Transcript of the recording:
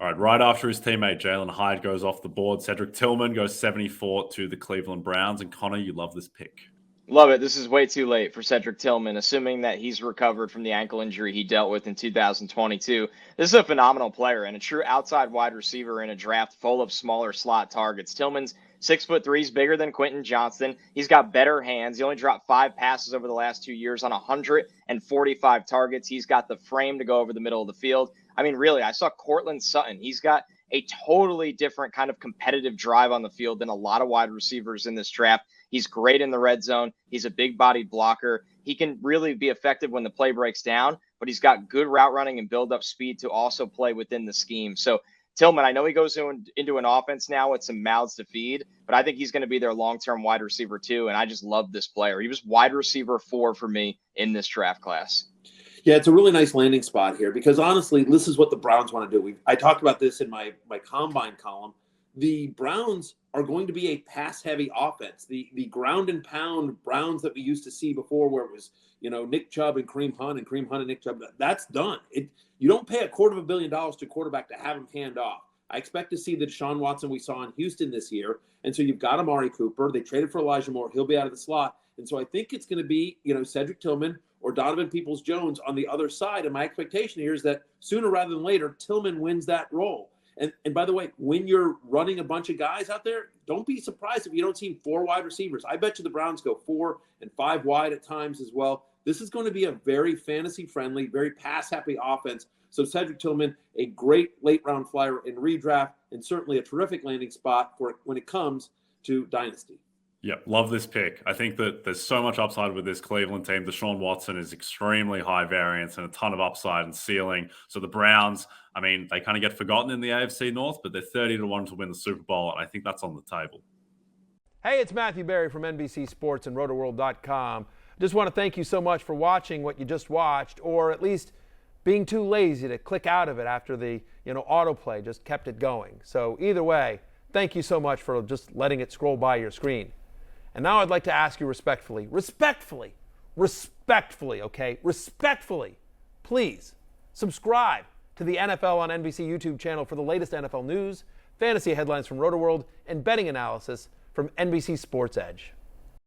All right after his teammate Jalen Hyde goes off the board, Cedric Tillman goes 74 to the Cleveland Browns. And Connor, you love this pick. Love it. This is way too late for Cedric Tillman, assuming that he's recovered from the ankle injury he dealt with in 2022. This is a phenomenal player and a true outside wide receiver in a draft full of smaller slot targets. Tillman's 6'3" is bigger than Quentin Johnston. He's got better hands. He only dropped 5 passes over the last 2 years on 145 targets. He's got the frame to go over the middle of the field. I mean, really, I saw Cortland Sutton. He's got a totally different kind of competitive drive on the field than a lot of wide receivers in this draft. He's great in the red zone. He's a big-bodied blocker. He can really be effective when the play breaks down, but he's got good route running and build-up speed to also play within the scheme. So Tillman, I know he goes into an offense now with some mouths to feed, but I think he's going to be their long-term wide receiver too, and I just love this player. He was wide receiver 4 for me in this draft class. Yeah, it's a really nice landing spot here because honestly, this is what the Browns want to do. I talked about this in my combine column. The Browns are going to be a pass-heavy offense. The ground and pound Browns that we used to see before, where it was Nick Chubb and Kareem Hunt and Nick Chubb, that's done. You don't pay $250 million to a quarterback to have him hand off. I expect to see the Deshaun Watson we saw in Houston this year, and so you've got Amari Cooper. They traded for Elijah Moore. He'll be out of the slot, and so I think it's going to be Cedric Tillman or Donovan Peoples-Jones on the other side. And my expectation here is that sooner rather than later, Tillman wins that role. And by the way, when you're running a bunch of guys out there, don't be surprised if you don't see 4 wide receivers. I bet you the Browns go 4 and 5 wide at times as well. This is going to be a very fantasy-friendly, very pass-happy offense. So Cedric Tillman, a great late-round flyer in redraft, and certainly a terrific landing spot for when it comes to Dynasty. Yeah, love this pick. I think that there's so much upside with this Cleveland team. Deshaun Watson is extremely high variance and a ton of upside and ceiling. So the Browns, I mean, they kind of get forgotten in the AFC North, but they're 30-1 to win the Super Bowl, and I think that's on the table. Hey, it's Matthew Berry from NBC Sports and RotoWorld.com. Just want to thank you so much for watching what you just watched, or at least being too lazy to click out of it after the autoplay just kept it going. So either way, thank you so much for just letting it scroll by your screen. And now I'd like to ask you respectfully, please subscribe to the NFL on NBC YouTube channel for the latest NFL news, fantasy headlines from RotoWorld, and betting analysis from NBC Sports Edge.